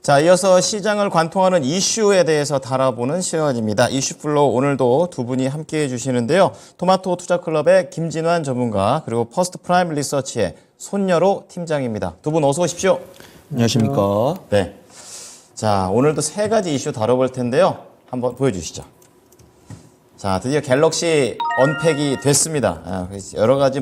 자, 이어서 시장을 관통하는 이슈에 대해서 다뤄보는 시간입니다. 이슈플로 오늘도 두 분이 함께해 주시는데요. 토마토 투자클럽의 김진환 전문가 그리고 퍼스트 프라임 리서치의 손여로 팀장입니다. 두 분 어서 오십시오. 안녕하십니까. 네. 자, 오늘도 세 가지 이슈 다뤄볼 텐데요. 한번 보여주시죠. 자, 드디어 갤럭시 언팩이 됐습니다. 여러 가지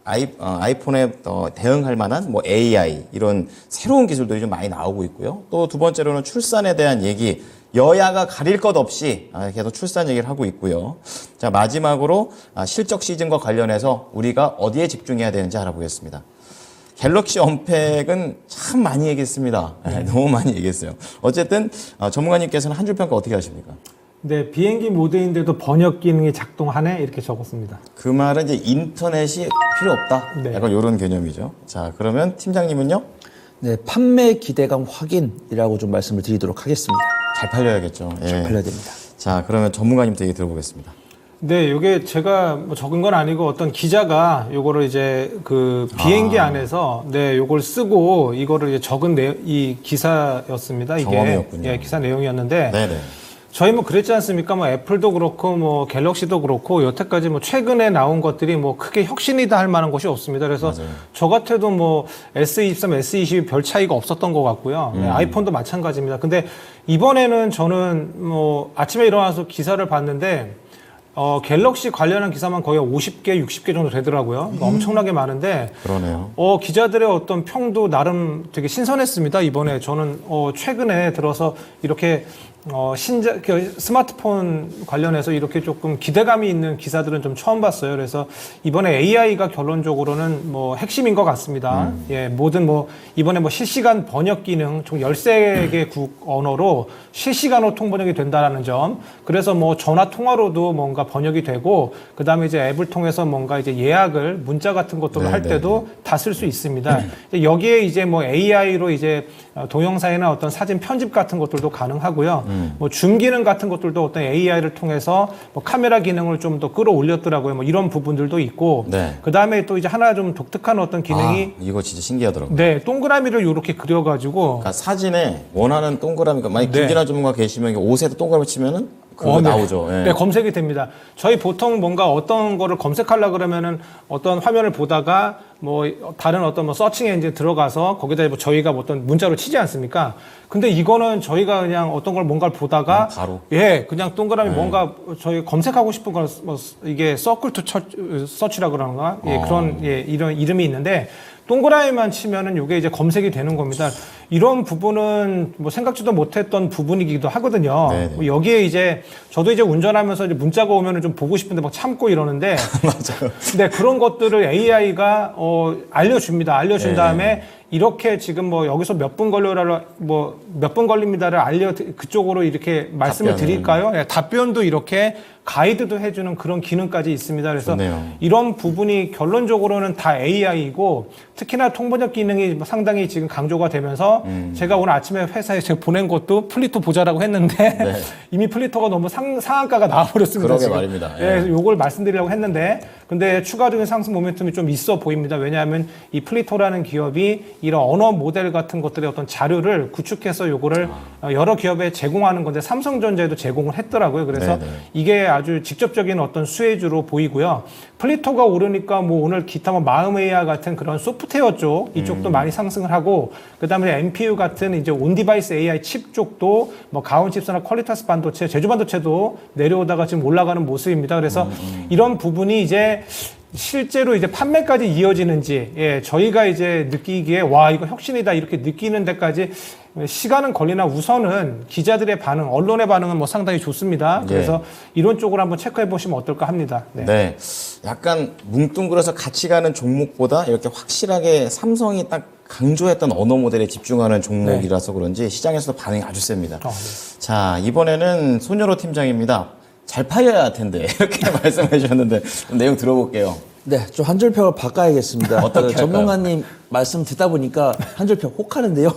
아이폰에 대응할 만한 AI 이런 새로운 기술들이 좀 많이 나오고 있고요. 또 두 번째로는 출산에 대한 얘기, 여야가 가릴 것 없이 계속 출산 얘기를 하고 있고요. 자, 마지막으로 실적 시즌과 관련해서 우리가 어디에 집중해야 되는지 알아보겠습니다. 갤럭시 언팩은 참 많이 얘기했습니다. 너무 많이 얘기했어요. 어쨌든 전문가님께서는 한 줄 평가 어떻게 하십니까? 네, 비행기 모드인데도 번역 기능이 작동하네 이렇게 적었습니다. 그 말은 이제 인터넷이 필요 없다. 네. 약간 이런 개념이죠. 자, 그러면 팀장님은요? 네, 판매 기대감 확인이라고 좀 말씀을 드리도록 하겠습니다. 잘 팔려야겠죠. 예. 잘 팔려야 됩니다. 자, 그러면 전문가님도 얘기 들어보겠습니다. 네, 이게 제가 적은 건 아니고 어떤 기자가 요거를 이제 그 비행기 안에서 네, 요걸 쓰고 이거를 이제 적은 이 기사였습니다. 이게 경험이었군요. 예, 기사 내용이었는데 네네. 저희 그랬지 않습니까? 애플도 그렇고 갤럭시도 그렇고 여태까지 최근에 나온 것들이 크게 혁신이다 할 만한 것이 없습니다. 그래서 맞아요. 저 같아도 S23, S22 별 차이가 없었던 것 같고요. 네, 아이폰도 마찬가지입니다. 근데 이번에는 저는 아침에 일어나서 기사를 봤는데 갤럭시 관련한 기사만 거의 50개, 60개 정도 되더라고요. 엄청나게 많은데. 그러네요. 기자들의 어떤 평도 나름 되게 신선했습니다. 이번에 저는 최근에 들어서 이렇게 스마트폰 관련해서 이렇게 조금 기대감이 있는 기사들은 좀 처음 봤어요. 그래서 이번에 AI가 결론적으로는 핵심인 것 같습니다. 예, 모든 이번에 실시간 번역 기능 총 13개 국 언어로 실시간으로 통번역이 된다라는 점. 그래서 전화 통화로도 뭔가 번역이 되고, 그 다음에 이제 앱을 통해서 뭔가 이제 예약을 문자 같은 것들을 할 때도 다 쓸 수 있습니다. 여기에 이제 AI로 이제 동영상이나 어떤 사진 편집 같은 것들도 가능하고요. 줌 기능 같은 것들도 어떤 AI를 통해서 카메라 기능을 좀 더 끌어올렸더라고요. 이런 부분들도 있고. 네. 그 다음에 또 이제 하나 좀 독특한 어떤 기능이. 이거 진짜 신기하더라고요. 네, 동그라미를 이렇게 그려가지고. 그러니까 사진에 원하는 동그라미가, 만약 김진아 전문가 계시면 옷에도 동그라미 치면은 그거 네. 나오죠. 예. 네, 검색이 됩니다. 저희 보통 뭔가 어떤 거를 검색하려고 그러면은 어떤 화면을 보다가 다른 어떤 서칭 엔진 들어가서 거기다 저희가 어떤 문자로 치지 않습니까? 근데 이거는 저희가 그냥 어떤 걸 뭔가를 보다가 바로. 예, 그냥 동그라미 뭔가 저희 검색하고 싶은 걸 이게 서클 투 서치라 그러는가? 예, 그런 이런 이름이 있는데 동그라미만 치면은 이게 이제 검색이 되는 겁니다. 이런 부분은 생각지도 못했던 부분이기도 하거든요. 여기에 이제 저도 이제 운전하면서 이제 문자가 오면은 좀 보고 싶은데 참고 이러는데 맞아요. 근데 그런 것들을 AI가 알려줍니다. 알려준 다음에 이렇게 지금 여기서 몇 분 몇 분 걸립니다를 그쪽으로 이렇게 말씀을 드릴까요? 예, 답변도 이렇게 가이드도 해주는 그런 기능까지 있습니다. 그래서 좋네요. 이런 부분이 결론적으로는 다 AI이고 특히나 통번역 기능이 상당히 지금 강조가 되면서 제가 오늘 아침에 회사에 제가 보낸 것도 플리토 보자라고 했는데 이미 플리토가 너무 상한가가 나와버렸습니다. 그러게 지금. 말입니다. 예, 요걸 말씀드리려고 했는데 근데 추가적인 상승 모멘텀이 좀 있어 보입니다. 왜냐하면 이 플리토라는 기업이 이런 언어 모델 같은 것들의 어떤 자료를 구축해서 요거를 여러 기업에 제공하는 건데 삼성전자에도 제공을 했더라고요. 그래서 이게 아주 직접적인 어떤 수혜주로 보이고요. 플리토가 오르니까 오늘 기타 마음웨이와 같은 그런 소프트웨어 쪽 이쪽도 많이 상승을 하고 그다음에 NPU 같은 이제 온디바이스 AI 칩 쪽도 가온칩스나 퀄리타스 반도체, 제주 반도체도 내려오다가 지금 올라가는 모습입니다. 그래서 이런 부분이 이제 실제로 이제 판매까지 이어지는지, 저희가 이제 느끼기에, 이거 혁신이다, 이렇게 느끼는 데까지 시간은 걸리나 우선은 기자들의 반응, 언론의 반응은 상당히 좋습니다. 그래서 이런 쪽으로 한번 체크해 보시면 어떨까 합니다. 네. 약간 뭉뚱그려서 같이 가는 종목보다 이렇게 확실하게 삼성이 딱 강조했던 언어 모델에 집중하는 종목이라서 그런지 시장에서도 반응이 아주 셉니다. 자, 이번에는 손여로 팀장입니다. 잘 팔려야 할 텐데 이렇게 말씀해 주셨는데 좀 내용 들어볼게요. 네, 좀 한 줄평을 바꿔야겠습니다. 어떻게 할까요? 전문가님 말씀 듣다 보니까 한 줄 평 혹하는데요.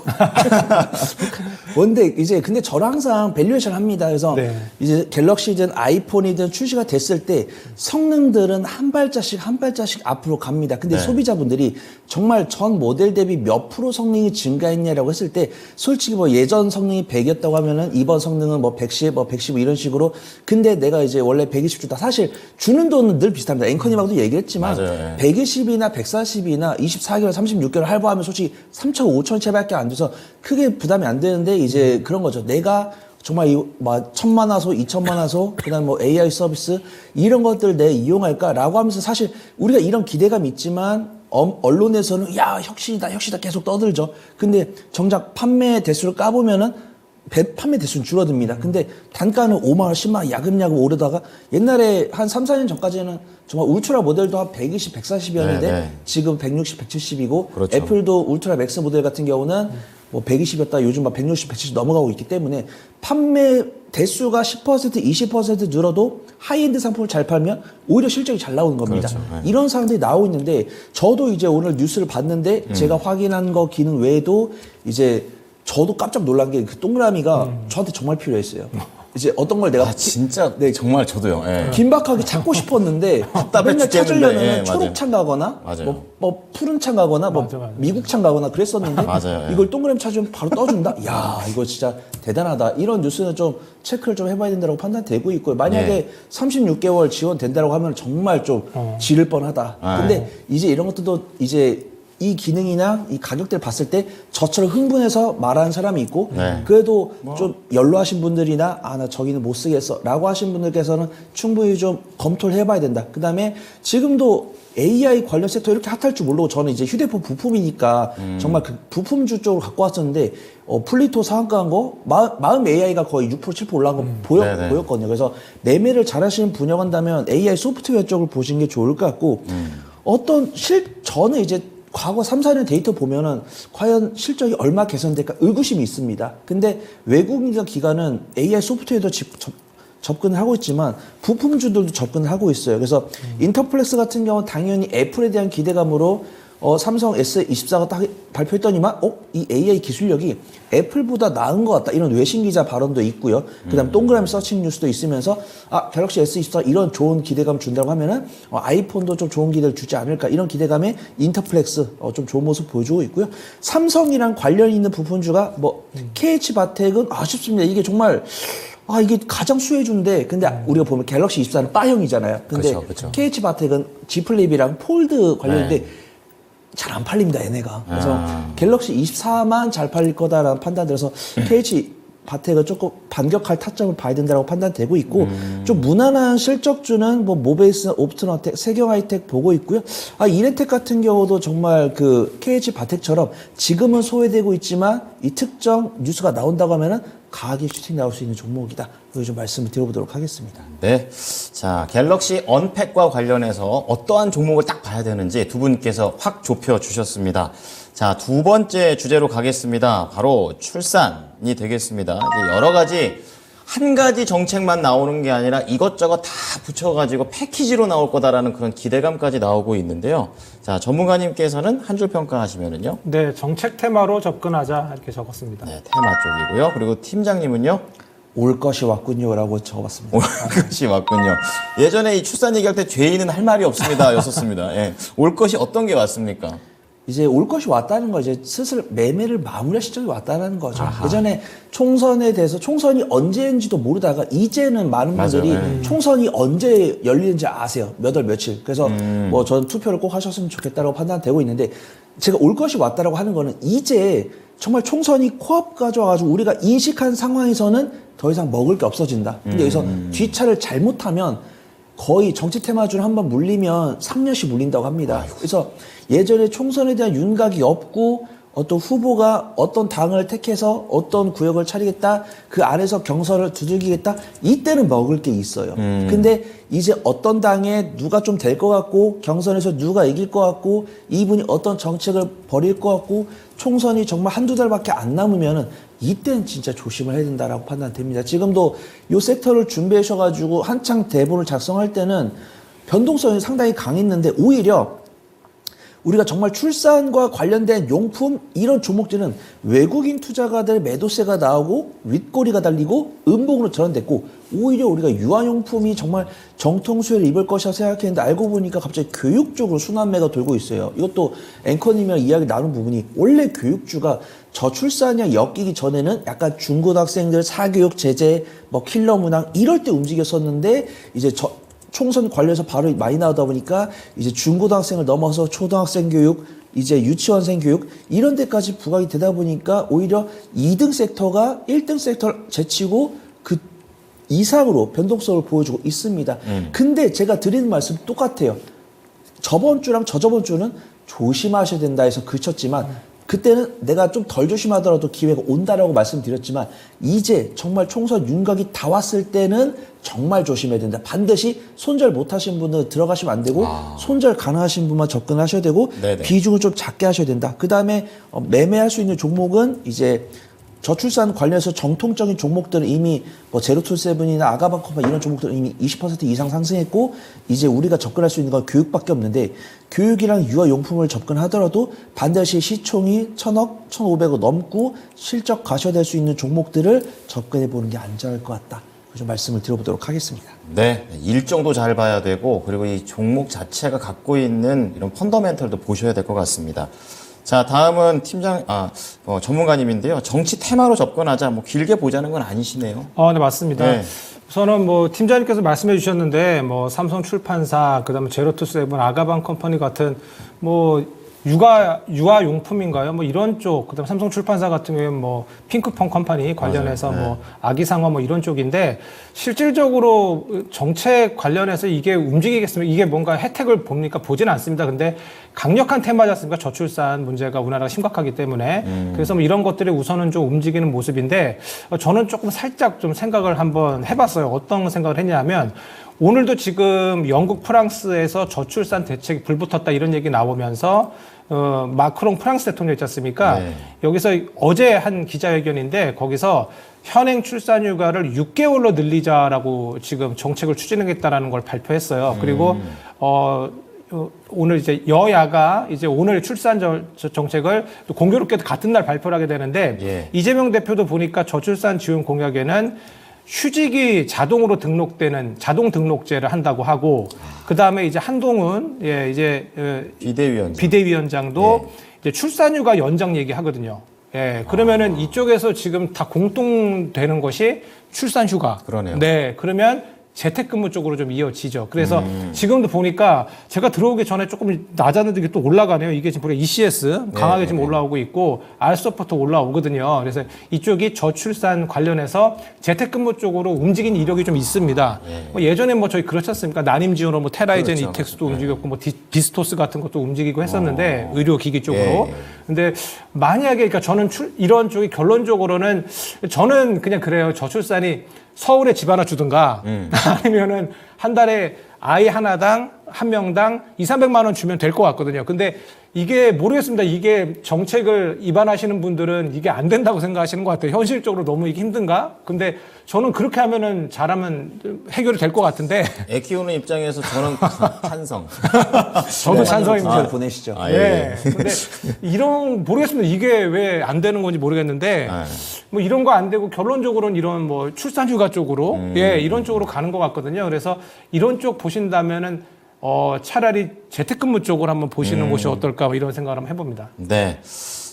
뭔데 이제 근데 저는 항상 밸류에이션 합니다. 그래서 네. 이제 갤럭시든 아이폰이든 출시가 됐을 때 성능들은 한 발자씩 한 발자씩 앞으로 갑니다. 근데 네. 소비자분들이 정말 전 모델 대비 몇 프로 성능이 증가했냐라고 했을 때 솔직히 뭐 예전 성능이 100이었다고 하면은 이번 성능은 뭐 110, 뭐 115 이런 식으로 근데 내가 이제 원래 120 주다 사실 주는 돈은 늘 비슷합니다. 앵커님하고도 얘기했지만 맞아요. 120이나 140이나 24개월, 36개월 할부하면 솔직히 3천, 5천 채밖에 안 돼서 크게 부담이 안 되는데 이제 그런 거죠. 내가 정말 막 1,000만 화소, 2,000만 화소, 그다음 뭐 AI 서비스 이런 것들 내 이용할까라고 하면서 사실 우리가 이런 기대감이 있지만 언론에서는 야 혁신이다 계속 떠들죠. 근데 정작 판매 대수를 까보면은 판매 대수는 줄어듭니다. 근데 단가는 5만 원, 10만 원 야금야금 오르다가 옛날에 한 3, 4년 전까지는 정말 울트라 모델도 한 120, 140이었는데 네. 지금 160, 170이고 그렇죠. 애플도 울트라 맥스 모델 같은 경우는 뭐 120이었다 요즘 막 160, 170 넘어가고 있기 때문에 판매 대수가 10%, 20% 늘어도 하이엔드 상품을 잘 팔면 오히려 실적이 잘 나오는 겁니다. 그렇죠. 네. 이런 상황들이 나오고 있는데 저도 이제 오늘 뉴스를 봤는데 제가 확인한 거 기능 외에도 이제 저도 깜짝 놀란 게 그 동그라미가 저한테 정말 필요했어요. 이제 어떤 걸 내가 진짜 정말 저도요. 예. 긴박하게 찾고 싶었는데 답답해 맨날 죽겠는데, 찾으려면 예, 초록 창 가거나 맞아요. 뭐 푸른 창 가거나 뭐 맞아. 미국 창 가거나 그랬었는데 맞아요, 예. 이걸 동그라미 찾으면 바로 떠준다. 야 이거 진짜 대단하다. 이런 뉴스는 좀 체크를 좀 해봐야 된다고 판단되고 있고요. 만약에 예. 36개월 지원된다고 하면 정말 좀 지를 뻔하다. 아, 근데 이제 이런 것들도 이제 이 기능이나 이 가격대를 봤을 때 저처럼 흥분해서 말하는 사람이 있고 네. 그래도 좀 연로하신 분들이나 아 나 저기는 못 쓰겠어 라고 하신 분들께서는 충분히 좀 검토를 해봐야 된다. 그 다음에 지금도 AI 관련 섹터 이렇게 핫할 줄 모르고 저는 이제 휴대폰 부품이니까 정말 그 부품주 쪽으로 갖고 왔었는데 플리토 상한가한 거 마음 AI가 거의 6% 7% 올라간 거 네네. 보였거든요. 그래서 매매를 잘하시는 분야간다면 AI 소프트웨어 쪽을 보시는 게 좋을 것 같고 저는 이제 과거 3, 4년 데이터 보면은 과연 실적이 얼마 개선될까 의구심이 있습니다. 근데 외국인과 기관은 AI 소프트웨어도 접근을 하고 있지만 부품주들도 접근을 하고 있어요. 그래서 인터플렉스 같은 경우는 당연히 애플에 대한 기대감으로 삼성 S24가 딱 발표했더니만 이 AI 기술력이 애플보다 나은 것 같다. 이런 외신 기자 발언도 있고요. 그다음 동그라미 서칭 뉴스도 있으면서 갤럭시 S24 이런 좋은 기대감 준다고 하면은 아이폰도 좀 좋은 기대를 주지 않을까. 이런 기대감에 인터플렉스 좀 좋은 모습 보여주고 있고요. 삼성이랑 관련 있는 부품주가 KH 바텍은 아쉽습니다. 이게 정말 이게 가장 수혜주인데 근데 우리가 보면 갤럭시 24는 바형이잖아요. 근데 그쵸. KH 바텍은 G 플립이랑 폴드 관련인데 잘 안 팔립니다, 얘네가. 그래서 갤럭시 24만 잘 팔릴 거다라는 판단 들어서 KH 바텍은 조금 반격할 타점을 봐야 된다고 판단되고 있고 좀 무난한 실적주는 모베이스, 옵트너텍, 세경하이텍 보고 있고요. 이네텍 같은 경우도 정말 그 KH 바텍처럼 지금은 소외되고 있지만 이 특정 뉴스가 나온다고 하면은 강하게 슈팅 나올 수 있는 종목이다. 여기 좀 말씀을 드려보도록 하겠습니다. 네. 자, 갤럭시 언팩과 관련해서 어떠한 종목을 딱 봐야 되는지 두 분께서 확 좁혀 주셨습니다. 자, 두 번째 주제로 가겠습니다. 바로 출산이 되겠습니다. 이제 여러 가지 한 가지 정책만 나오는 게 아니라 이것저것 다 붙여가지고 패키지로 나올 거다라는 그런 기대감까지 나오고 있는데요. 자, 전문가님께서는 한 줄 평가하시면은요. 네, 정책 테마로 접근하자 이렇게 적었습니다. 네, 테마 쪽이고요. 그리고 팀장님은요. 올 것이 왔군요라고 적어봤습니다. 올 것이 왔군요. 예전에 이 출산 얘기할 때 죄인은 할 말이 없습니다. 였었습니다. 예. 올 것이 어떤 게 왔습니까? 이제 올 것이 왔다는 거 이제 슬슬 매매를 마무리할 시점이 왔다는 거죠. 예전에 총선에 대해서 총선이 언제인지도 모르다가 이제는 많은 분들이 총선이 언제 열리는지 아세요. 몇 월 며칠. 그래서 저는 투표를 꼭 하셨으면 좋겠다라고 판단되고 있는데 제가 올 것이 왔다라고 하는 거는 이제 정말 총선이 코앞 가져와가지고 우리가 인식한 상황에서는 더 이상 먹을 게 없어진다. 근데 여기서 뒷차를 잘못하면 거의 정치 테마주를 한번 물리면 3년씩 물린다고 합니다. 그래서 예전에 총선에 대한 윤곽이 없고 어떤 후보가 어떤 당을 택해서 어떤 구역을 차리겠다, 그 안에서 경선을 두들기겠다, 이때는 먹을 게 있어요. 근데 이제 어떤 당에 누가 좀 될 것 같고 경선에서 누가 이길 것 같고 이분이 어떤 정책을 벌일 것 같고 총선이 정말 한두 달밖에 안 남으면은 이때는 진짜 조심을 해야 된다라고 판단됩니다. 지금도 이 섹터를 준비하셔가지고 한창 대본을 작성할 때는 변동성이 상당히 강했는데 오히려 우리가 정말 출산과 관련된 용품 이런 종목들은 외국인 투자가들 매도세가 나오고 윗꼬리가 달리고 음봉으로 전환됐고 오히려 우리가 유아용품이 정말 정통수혜를 입을 것이라 생각했는데 알고 보니까 갑자기 교육 쪽으로 순환매가 돌고 있어요. 이것도 앵커님이랑 이야기 나눈 부분이 원래 교육주가 저출산이랑 엮이기 전에는 약간 중고등학생들 사교육 제재, 뭐 킬러 문항 이럴 때 움직였었는데 이제 총선 관련해서 바로 많이 나오다 보니까 이제 중고등학생을 넘어서 초등학생 교육, 이제 유치원생 교육 이런 데까지 부각이 되다 보니까 오히려 2등 섹터가 1등 섹터를 제치고 그 이상으로 변동성을 보여주고 있습니다. 근데 제가 드리는 말씀 똑같아요. 저번 주랑 저저번 주는 조심하셔야 된다 해서 그쳤지만 그때는 내가 좀 덜 조심하더라도 기회가 온다라고 말씀드렸지만 이제 정말 총선 윤곽이 다 왔을 때는 정말 조심해야 된다. 반드시 손절 못하신 분은 들어가시면 안 되고 손절 가능하신 분만 접근하셔야 되고 네네. 비중을 좀 작게 하셔야 된다. 그 다음에 매매할 수 있는 종목은 이제 저출산 관련해서 정통적인 종목들은 이미 뭐 제로투세븐이나 아가방컴파 이런 종목들은 이미 20% 이상 상승했고 이제 우리가 접근할 수 있는 건 교육밖에 없는데 교육이랑 유아용품을 접근하더라도 반드시 시총이 1,000억, 1,500억 넘고 실적 가셔될 수 있는 종목들을 접근해 보는 게 안전할 것 같다. 좀 말씀을 드려보도록 하겠습니다. 네, 일정도 잘 봐야 되고 그리고 이 종목 자체가 갖고 있는 이런 펀더멘털도 보셔야 될 것 같습니다. 자, 다음은 전문가님인데요. 정치 테마로 접근하자, 뭐 길게 보자는 건 아니시네요. 네, 맞습니다. 네. 우선은 뭐 팀장님께서 말씀해 주셨는데 뭐 삼성출판사, 그다음에 제로투세븐, 아가방컴퍼니 같은 뭐 유아용품인가요? 뭐 이런 쪽, 그다음 삼성출판사 같은 경우에는 뭐 핑크퐁 컴퍼니 관련해서 맞아요. 네. 뭐 아기상어 뭐 이런 쪽인데 실질적으로 정책 관련해서 이게 움직이겠습니까? 이게 뭔가 혜택을 봅니까? 보지는 않습니다. 근데 강력한 테마지 않습니까? 저출산 문제가 우리나라가 심각하기 때문에 그래서 뭐 이런 것들이 우선은 좀 움직이는 모습인데 저는 조금 살짝 좀 생각을 한번 해봤어요. 어떤 생각을 했냐면 오늘도 지금 영국, 프랑스에서 저출산 대책이 불붙었다 이런 얘기 나오면서 마크롱 프랑스 대통령 있지 않습니까? 네. 여기서 어제 한 기자회견인데 거기서 현행 출산 휴가를 6개월로 늘리자라고 지금 정책을 추진하겠다라는 걸 발표했어요. 그리고 오늘 이제 여야가 이제 오늘 출산 정책을 또 공교롭게도 같은 날 발표를 하게 되는데 예. 이재명 대표도 보니까 저출산 지원 공약에는 휴직이 자동으로 등록되는 자동 등록제를 한다고 하고 그 다음에 이제 한동훈 비대위원장도 이제 출산휴가 연장 얘기하거든요. 예, 그러면은 이쪽에서 지금 다 공통되는 것이 출산휴가. 그러네요. 네, 그러면 재택근무 쪽으로 좀 이어지죠. 그래서 지금도 보니까 제가 들어오기 전에 조금 낮았는데 이게 또 올라가네요. 이게 지금 보니까 ECS 강하게 지금 올라오고 있고 알서부터 올라오거든요. 그래서 이쪽이 저출산 관련해서 재택근무 쪽으로 움직인 이력이 좀 있습니다. 뭐 예전에 뭐 저희 그렇지 않습니까? 난임지원으로 뭐 테라이젠 그렇죠. 이텍스도 움직였고 뭐 비스토스 같은 것도 움직이고 했었는데 의료기기 쪽으로. 근데 만약에 그러니까 저는 이런 쪽이 결론적으로는 저는 그냥 그래요. 저출산이 서울에 집 하나 주든가 아니면은 한 달에 아이 하나당 한 명당 200~300만 원 주면 될 것 같거든요. 근데 이게 모르겠습니다. 이게 정책을 입안하시는 분들은 이게 안 된다고 생각하시는 것 같아요. 현실적으로 너무 이게 힘든가? 근데 저는 그렇게 하면은 잘하면 해결이 될 것 같은데. 애 키우는 입장에서 저는 찬성. 저도 찬성입니다. 보내시죠. 네. 근데 모르겠습니다. 이게 왜 안 되는 건지 모르겠는데 뭐 이런 거 안 되고 결론적으로는 이런 뭐 출산휴가 쪽으로 이런 쪽으로 가는 것 같거든요. 그래서 이런 쪽 보신다면은 차라리 재택근무 쪽으로 한번 보시는 것이 어떨까 뭐 이런 생각을 한번 해봅니다. 네.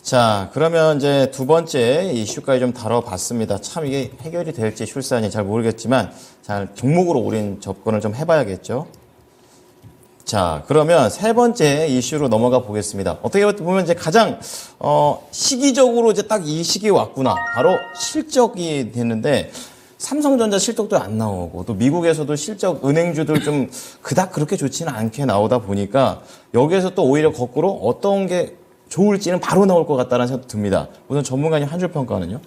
자, 그러면 이제 두 번째 이슈까지 좀 다뤄봤습니다. 참 이게 해결이 될지 출산이 잘 모르겠지만 잘 종목으로 우린 접근을 좀 해봐야겠죠. 자, 그러면 세 번째 이슈로 넘어가 보겠습니다. 어떻게 보면 이제 가장 시기적으로 이제 딱 이 시기에 왔구나. 바로 실적이 됐는데 삼성전자 실적도 안 나오고 또 미국에서도 실적 은행주들 좀 그닥 그렇게 좋지는 않게 나오다 보니까 여기에서 또 오히려 거꾸로 어떤 게 좋을지는 바로 나올 것 같다는 생각도 듭니다. 우선 전문가님 한 줄 평가는요?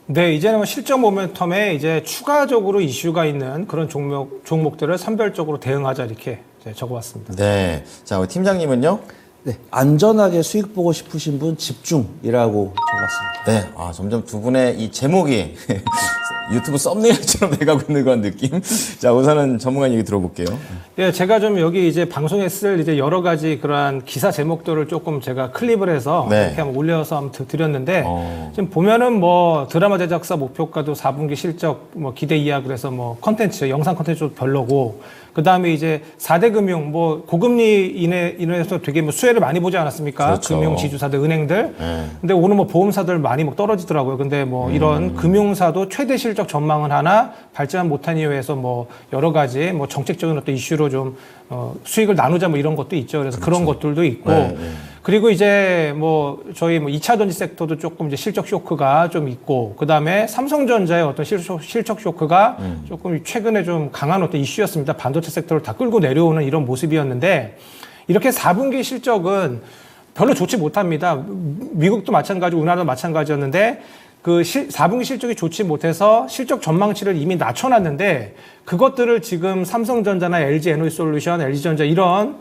네, 이제는 뭐 실적 모멘텀에 이제 추가적으로 이슈가 있는 그런 종목들을 선별적으로 대응하자 이렇게 적어봤습니다. 네. 자, 우리 팀장님은요? 네, 안전하게 수익 보고 싶으신 분 집중이라고 적었습니다. 네, 점점 두 분의 이 제목이 유튜브 썸네일처럼 돼가고 있는 그런 느낌. 자, 우선은 전문가 얘기 들어볼게요. 예, 제가 좀 여기 이제 방송에 쓸 이제 여러 가지 그러한 기사 제목들을 조금 제가 클립을 해서 네. 이렇게 한번 올려서 한번 드렸는데 지금 보면은 뭐 드라마 제작사 목표가도 4분기 실적 뭐 기대 이하 그래서 뭐 컨텐츠 영상 컨텐츠도 별로고 그 다음에 이제 4대 금융 뭐 고금리 인해서 되게 뭐 수혜를 많이 보지 않았습니까? 그렇죠. 금융 지주사들 은행들. 네. 근데 오늘 뭐 보험사들 많이 뭐 떨어지더라고요. 근데 뭐 이런 금융사도 최대 실적 전망은 하나 발전 못한 이유에서 뭐 여러 가지 뭐 정책적인 어떤 이슈로 좀 수익을 나누자 뭐 이런 것도 있죠. 그래서 그런 것들도 있고. 네. 그리고 이제 뭐 저희 뭐 2차 전지 섹터도 조금 이제 실적 쇼크가 좀 있고 그다음에 삼성전자의 어떤 실적 쇼크가 조금 최근에 좀 강한 어떤 이슈였습니다. 반도체 섹터를 다 끌고 내려오는 이런 모습이었는데 이렇게 4분기 실적은 별로 좋지 못합니다. 미국도 마찬가지고 우리나라도 마찬가지였는데 그 4분기 실적이 좋지 못해서 실적 전망치를 이미 낮춰놨는데 그것들을 지금 삼성전자나 LG 에너지솔루션, LG전자 이런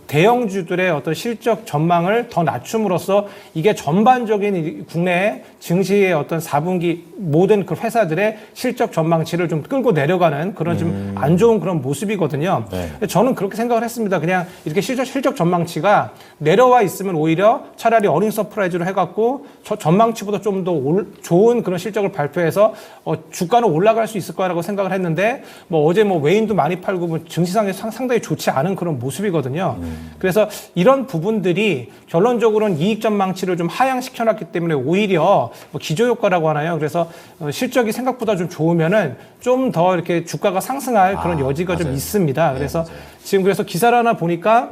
대형주들의 어떤 실적 전망을 더 낮춤으로써 이게 전반적인 국내 증시의 어떤 4분기 모든 그 회사들의 실적 전망치를 좀 끌고 내려가는 그런 좀 안 좋은 그런 모습이거든요. 네. 저는 그렇게 생각을 했습니다. 그냥 이렇게 실적 전망치가 내려와 있으면 오히려 차라리 어닝 서프라이즈로 해갖고 전망치보다 좀 더 좋은 그런 실적을 발표해서 주가는 올라갈 수 있을 거라고 생각을 했는데 뭐 어제 뭐 외인도 많이 팔고 뭐 증시상에 상당히 좋지 않은 그런 모습이거든요. 그래서 이런 부분들이 결론적으로는 이익 전망치를 좀 하향시켜놨기 때문에 오히려 뭐 기저효과라고 하나요? 그래서 실적이 생각보다 좀 좋으면은 좀 더 이렇게 주가가 상승할 그런 여지가 맞아요. 좀 있습니다. 네, 그래서 맞아요. 지금 그래서 기사를 하나 보니까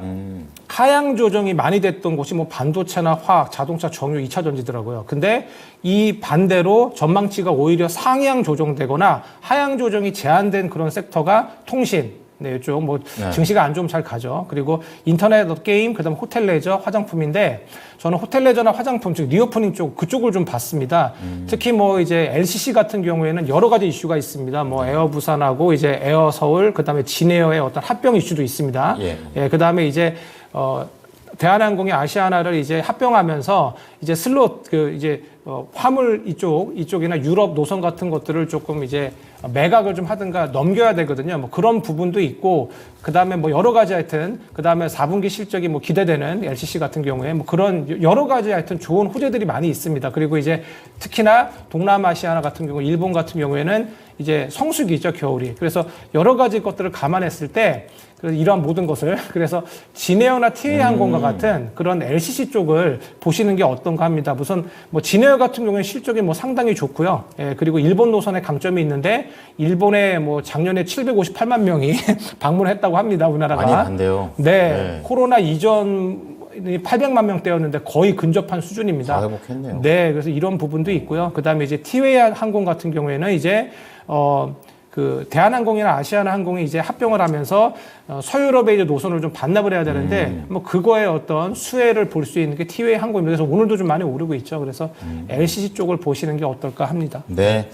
하향 조정이 많이 됐던 곳이 뭐 반도체나 화학, 자동차, 정유, 2차 전지더라고요. 근데 이 반대로 전망치가 오히려 상향 조정되거나 하향 조정이 제한된 그런 섹터가 통신, 네, 이쪽 뭐 증시가 안 좋으면 잘 가죠. 그리고 인터넷 게임, 그다음 호텔 레저, 화장품인데 저는 호텔 레저나 화장품 즉 리오프닝 쪽 그쪽을 좀 봤습니다. 특히 뭐 이제 LCC 같은 경우에는 여러 가지 이슈가 있습니다. 뭐 에어 부산하고 이제 에어 서울, 그다음에 진에어의 어떤 합병 이슈도 있습니다. 예, 그다음에 이제 대한항공이 아시아나를 이제 합병하면서 이제 슬롯 화물 이쪽이나 유럽 노선 같은 것들을 조금 이제 매각을 좀 하든가 넘겨야 되거든요. 뭐 그런 부분도 있고 그다음에 뭐 여러 가지 하여튼 그다음에 4분기 실적이 뭐 기대되는 LCC 같은 경우에 뭐 그런 여러 가지 하여튼 좋은 호재들이 많이 있습니다. 그리고 이제 특히나 동남아시아 같은 경우 일본 같은 경우에는 이제 성수기죠, 겨울이. 그래서 여러 가지 것들을 감안했을 때 그래서 이러한 모든 것을 그래서 진에어나 TA항공과 같은 그런 LCC 쪽을 보시는 게 어떤가 합니다. 우선 뭐 진에어 같은 경우에 실적이 뭐 상당히 좋고요. 예, 그리고 일본 노선에 강점이 있는데 일본에 뭐 작년에 758만 명이 방문했다고 합니다. 우리나라가. 많이 간대요. 네, 코로나 이전 800만 명대였는데 거의 근접한 수준입니다. 다 회복했네요. 네, 그래서 이런 부분도 있고요. 그다음에 이제 티웨이 항공 같은 경우에는 이제 그 대한항공이나 아시아나항공이 이제 합병을 하면서 서유럽의 이제 노선을 좀 반납을 해야 되는데 뭐 그거에 어떤 수혜를 볼 수 있는 게 티웨이 항공입니다. 그래서 오늘도 좀 많이 오르고 있죠. 그래서 LCC 쪽을 보시는 게 어떨까 합니다. 네.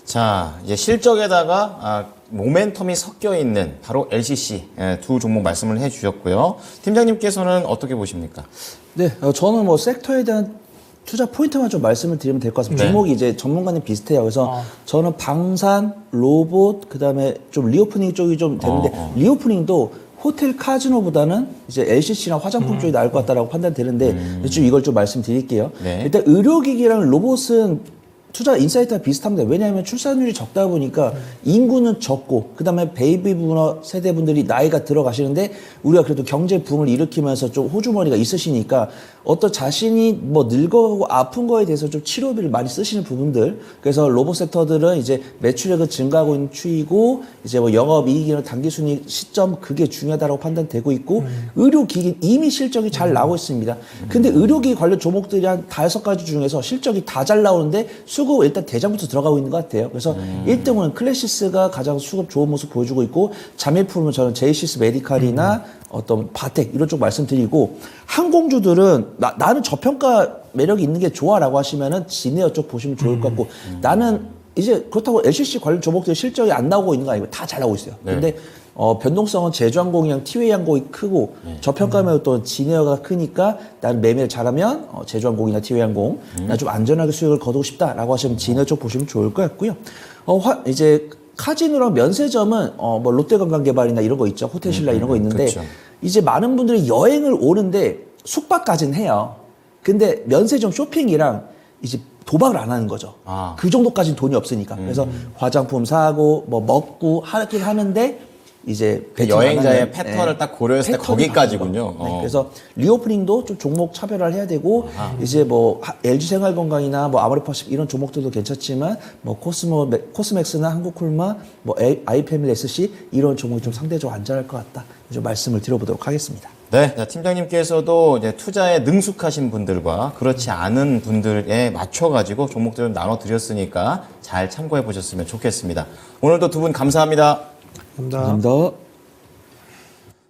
자, 이제 실적에다가 모멘텀이 섞여 있는 바로 LCC 두 종목 말씀을 해주셨고요. 팀장님께서는 어떻게 보십니까? 네, 저는 뭐 섹터에 대한 투자 포인트만 좀 말씀을 드리면 될 것 같습니다. 네. 종목이 이제 전문가님 비슷해요. 그래서 저는 방산, 로봇, 그다음에 좀 리오프닝 쪽이 좀 되는데 리오프닝도 호텔 카지노보다는 이제 LCC나 화장품 쪽이 나을 것 같다라고 판단되는데 지금 이걸 좀 말씀드릴게요. 네. 일단 의료기기랑 로봇은 투자 인사이트가 비슷합니다. 왜냐하면 출산율이 적다 보니까 인구는 적고 그다음에 베이비 부머 세대분들이 나이가 들어가시는데 우리가 그래도 경제 붐을 일으키면서 좀 호주머니가 있으시니까 어떤 자신이 뭐 늙어가고 아픈 거에 대해서 좀 치료비를 많이 쓰시는 부분들 그래서 로봇 섹터들은 이제 매출액은 증가하고 있는 추이고 이제 뭐 영업이익이나 당기순이익 시점 그게 중요하다고 판단되고 있고 의료기기 이미 실적이 잘 나오고 있습니다. 근데 의료기기 관련 종목들이 한 5가지 중에서 실적이 다 잘 나오는데 수급 일단 대장부터 들어가고 있는 것 같아요. 그래서 1등은 클래시스가 가장 수급 좋은 모습 보여주고 있고 자매품은 저는 제이시스 메디칼이나 어떤 바텍 이런 쪽 말씀드리고 항공주들은 나는 저평가 매력이 있는 게 좋아라고 하시면은 진에어 쪽 보시면 좋을 것 같고 나는 이제 그렇다고 LCC 관련 종목들 실적이 안 나오고 있는 거 아니고 다 잘 나오고 있어요. 네. 근데 변동성은 제주항공이랑 티웨이항공이 크고 저평가면 또 진에어가 크니까 나는 매매를 잘하면 제주항공이나 티웨이항공 나 좀 안전하게 수익을 거두고 싶다라고 하시면 진에어 쪽 보시면 좋을 것 같고요. 이제 카지노랑 면세점은 뭐 롯데관광개발이나 이런 거 있죠. 호텔신라 이런 거 있는데 그렇죠. 이제 많은 분들이 여행을 오는데 숙박까지는 해요. 근데 면세점 쇼핑이랑 이제 도박을 안 하는 거죠. 아. 그 정도까지는 돈이 없으니까. 그래서 화장품 사고 뭐 먹고 하긴 하는데 이제 그 베팅 안 여행자의 하는, 패턴을 딱 고려했을 때 패턴이 거기까지군요. 다른 거. 네, 그래서 리오프닝도 좀 종목 차별화를 해야 되고 이제 뭐 LG 생활건강이나 뭐 아모레퍼식 이런 종목들도 괜찮지만 뭐 코스맥스나 한국콜마 뭐 아이패밀리 SC 이런 종목이 좀 상대적으로 안전할 것 같다. 좀 말씀을 드려보도록 하겠습니다. 네, 자, 팀장님께서도 이제 투자에 능숙하신 분들과 그렇지 않은 분들에 맞춰가지고 종목들을 나눠드렸으니까 잘 참고해 보셨으면 좋겠습니다. 오늘도 두 분 감사합니다. 감사합니다. 감사합니다.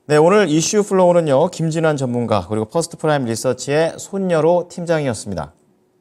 네, 오늘 이슈 플로우는요, 김진환 전문가 그리고 퍼스트 프라임 리서치의 손여로 팀장이었습니다.